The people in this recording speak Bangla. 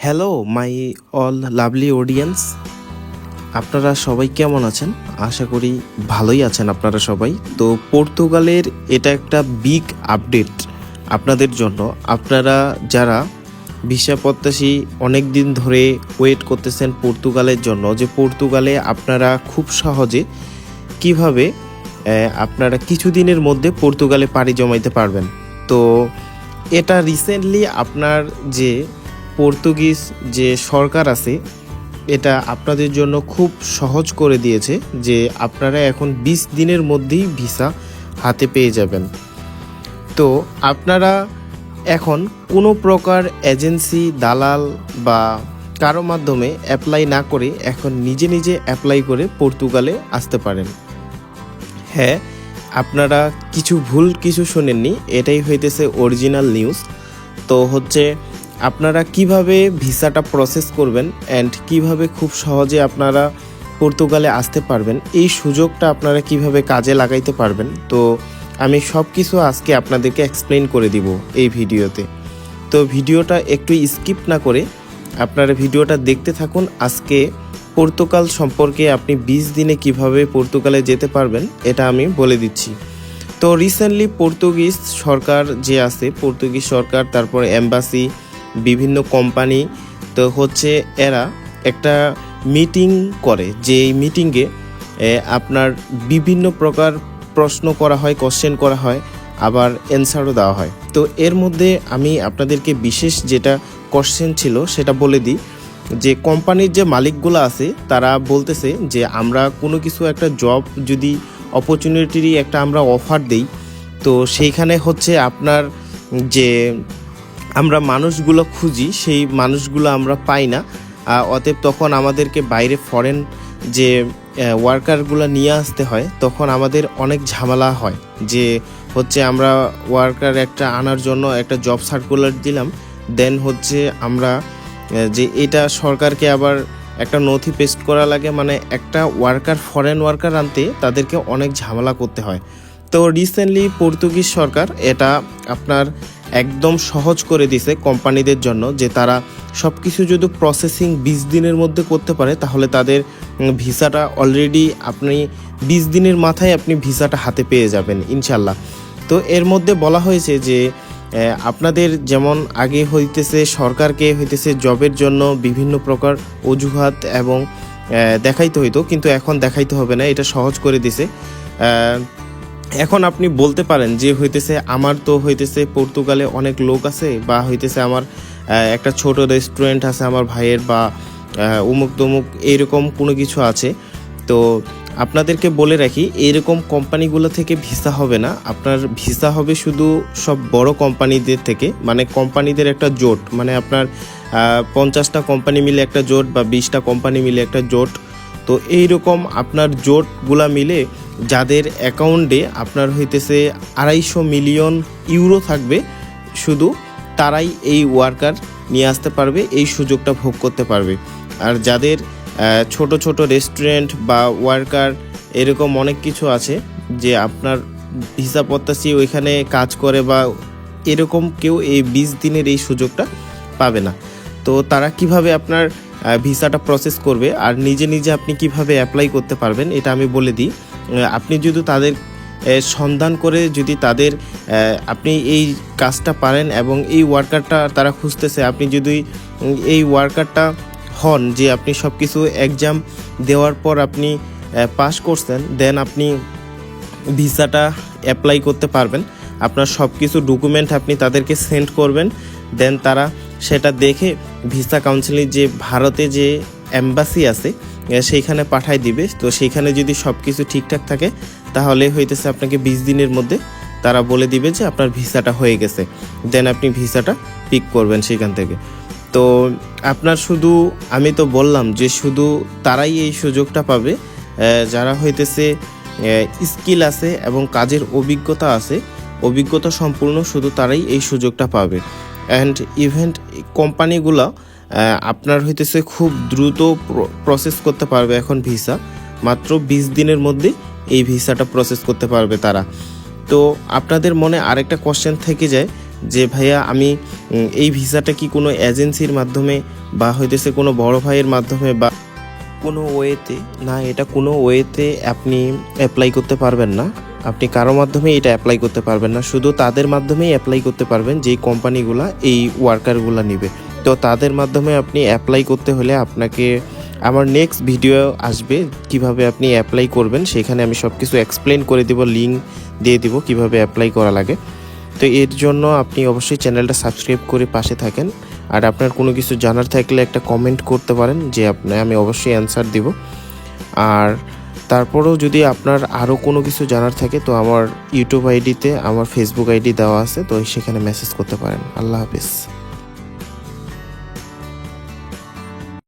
Hello my all lovely audience, আপনারা সবাই কেমন আছেন? আশা করি ভালোই আছেন আপনারা সবাই। তো পর্তুগালের এটা একটা বিগ আপডেট আপনাদের জন্য। আপনারা যারা ভিসা প্রত্যাশী অনেক দিন ধরে ওয়েট করতেছেন পর্তুগালের জন্য, যে পর্তুগালে আপনারা খুব সহজে কিভাবে আপনারা কিছুদিনের মধ্যে পর্তুগালে পাড়ি জমাইতে পারবেন। তো এটা রিসেন্টলি আপনার যে পর্তুগিজ যে সরকার আছে, এটা আপনাদের জন্য খুব সহজ করে দিয়েছে যে আপনারা এখন 20 দিনের মধ্যেই ভিসা হাতে পেয়ে যাবেন। তো আপনারা এখন কোনো প্রকার এজেন্সি, দালাল বা কারো মাধ্যমে অ্যাপ্লাই না করে এখন নিজে নিজে অ্যাপ্লাই করে পর্তুগালে আসতে পারেন। হ্যাঁ, আপনারা কিছু শোনেননি, এটাই হইতেছে অরিজিনাল নিউজ। তো আপনারা কিভাবে ভিসাটা প্রসেস করবেন অ্যান্ড কিভাবে খুব সহজে আপনারা পর্তুগালে আসতে পারবেন, এই সুযোগটা আপনারা কিভাবে কাজে লাগাইতে পারবেন, তো আমি সব কিছু আজকে আপনাদেরকে এক্সপ্লেন করে দিব এই ভিডিওতে। তো ভিডিওটা একটু স্কিপ না করে আপনারা ভিডিওটা দেখতে থাকুন। আজকে পর্তুগাল সম্পর্কে আপনি 20 দিনে কিভাবে পর্তুগালে যেতে পারবেন এটা আমি বলে দিচ্ছি। তো রিসেন্টলি পর্তুগিজ সরকার যে আছে, পর্তুগিজ সরকার, তারপর এম্বাসি, বিভিন্ন কোম্পানি, তো এরা একটা মিটিং করে, যে এই মিটিংয়ে আপনার বিভিন্ন প্রকার প্রশ্ন করা হয়, কোশ্চেন করা হয়, আবার অ্যান্সারও দেওয়া হয়। তো এর মধ্যে আমি আপনাদেরকে বিশেষ যেটা কোশ্চেন ছিল সেটা বলে দিই, যে কোম্পানির যে মালিকগুলো আছে তারা বলতেছে যে আমরা কোনো কিছু একটা জব যদি অপরচুনিটির একটা আমরা অফার দেই, তো সেইখানে আপনার যে আমরা মানুষগুলো খুঁজি সেই মানুষগুলো আমরা পাই না। অতএব তখন আমাদেরকে বাইরে ফরেন যে ওয়ার্কারগুলো নিয়ে আসতে হয়, তখন আমাদের অনেক ঝামেলা হয়। যে আমরা ওয়ার্কার একটা আনার জন্য একটা জব সার্কুলার দিলাম, দেন আমরা যে এটা সরকারকে আবার একটা নথি পেস্ট করা লাগে, মানে একটা ফরেন ওয়ার্কার আনতে তাদেরকে অনেক ঝামেলা করতে হয়। তো রিসেন্টলি পর্তুগিজ সরকার এটা আপনার একদম সহজ করে দিছে কোম্পানিদের জন্য, যে তারা সব কিছু যদি প্রসেসিং 20 দিনের মধ্যে করতে পারে, তাহলে তাদের ভিসাটা অলরেডি আপনি 20 দিনের মাথায় আপনি ভিসাটা হাতে পেয়ে যাবেন ইনশাল্লাহ। তো এর মধ্যে বলা হয়েছে যে আপনাদের যেমন আগে সরকারকে জবের জন্য বিভিন্ন প্রকার অজুহাত এবং দেখাইতে হইতো, কিন্তু এখন দেখাইতে হবে না, এটা সহজ করে দিছে। এখন আপনি বলতে পারেন যে আমার তো পর্তুগালে অনেক লোক আছে, বা আমার একটা ছোট রেস্টুরেন্ট আছে আমার ভাইয়ের, বা উমুক তমুক এইরকম কোনো কিছু আছে। তো আপনাদেরকে বলে রাখি, এইরকম কোম্পানিগুলো থেকে ভিসা হবে না, আপনার ভিসা হবে শুধু সব বড় কোম্পানিদের থেকে, মানে কোম্পানিদের একটা জোট, মানে আপনার 50টা কোম্পানি মিলে একটা জোট, বা 20টা কোম্পানি মিলে একটা জোট। তো এইরকম আপনার জোটগুলা মিলে যাদের অ্যাকাউন্টে আপনার 250 মিলিয়ন ইউরো থাকবে, শুধু তারাই এই ওয়ার্কার নিয়ে আসতে পারবে, এই সুযোগটা ভোগ করতে পারবে। আর যাদের ছোট ছোট রেস্টুরেন্ট বা ওয়ার্কার এরকম অনেক কিছু আছে, যে আপনার ভিসা প্রত্যাশী ওইখানে কাজ করে, বা এরকম কেউ এই 20 দিনের এই সুযোগটা পাবে না। তো তারা কিভাবে আপনার ভিসাটা প্রসেস করবে আর নিজে নিজে আপনি কিভাবে অ্যাপ্লাই করতে পারবেন এটা আমি বলে দিই। আপনি যদি তাদের সন্ধান করে যদি তাদের আপনি এই কাজটা পারেন এবং এই ওয়ার্কারটা তারা খুঁজতেছে, আপনি যদি এই ওয়ার্কারটা হন, যে আপনি সব কিছু এক্সাম দেওয়ার পর আপনি পাস করছেন, দেন আপনি ভিসাটা অ্যাপ্লাই করতে পারবেন। আপনার সব কিছু ডকুমেন্ট আপনি তাদেরকে সেন্ড করবেন, দেন তারা সেটা দেখে ভিসা কাউন্সিলিং যে ভারতে যে এম্বাসি আছে সেইখানে পাঠায় দিবে। তো সেইখানে যদি সব কিছু ঠিকঠাক থাকে, তাহলে আপনাকে 20 দিনের মধ্যে তারা বলে দিবে যে আপনার ভিসাটা হয়ে গেছে, দেন আপনি ভিসাটা পিক করবেন সেখান থেকে। তো আপনার শুধু, আমি তো বললাম যে শুধু তারাই এই সুযোগটা পাবে যারা স্কিল আছে এবং কাজের অভিজ্ঞতা সম্পূর্ণ, শুধু তারাই এই সুযোগটা পাবে। অ্যান্ড ইভেন্ট কোম্পানিগুলো আপনার খুব দ্রুত প্রসেস করতে পারবে এখন ভিসা, মাত্র 20 দিনের মধ্যে এই ভিসাটা প্রসেস করতে পারবে তারা। তো আপনাদের মনে আরেকটা কোশ্চেন থেকে যায় যে ভাইয়া আমি এই ভিসাটা কি কোনো এজেন্সির মাধ্যমে বা হইতেছে কোনো বড় ভাইয়ের মাধ্যমে বা কোনো ওয়েতে না, এটা কোনো ওয়েতে আপনি অ্যাপ্লাই করতে পারবেন না। আপনি কারো মাধ্যমে এটা অ্যাপ্লাই করতে পারবেন না, শুধু তাদের মাধ্যমেই অ্যাপ্লাই করতে পারবেন যেই কোম্পানিগুলা এই ওয়ার্কারগুলা নেবে। তো তাদের মাধ্যমে আপনি অ্যাপ্লাই করতে হলে আপনাকে আমার নেক্সট ভিডিও আসবে কিভাবে আপনি অ্যাপ্লাই করবেন, সেখানে আমি সব কিছু এক্সপ্লেন করে দিব, লিঙ্ক দিয়ে দিব কিভাবে অ্যাপ্লাই করা লাগে। তো এর জন্য আপনি অবশ্যই চ্যানেলটা সাবস্ক্রাইব করে পাশে থাকেন। আর আপনার কোনো কিছু জানার থাকলে একটা কমেন্ট করতে পারেন, যে আমি অবশ্যই অ্যান্সার দিব। আর তারপরেও যদি আপনার আরও কোনো কিছু জানার থাকে তো আমার ইউটিউব আইডিতে আমার ফেসবুক আইডি দেওয়া আছে, তো সেখানে মেসেজ করতে পারেন। আল্লাহ হাফিজ।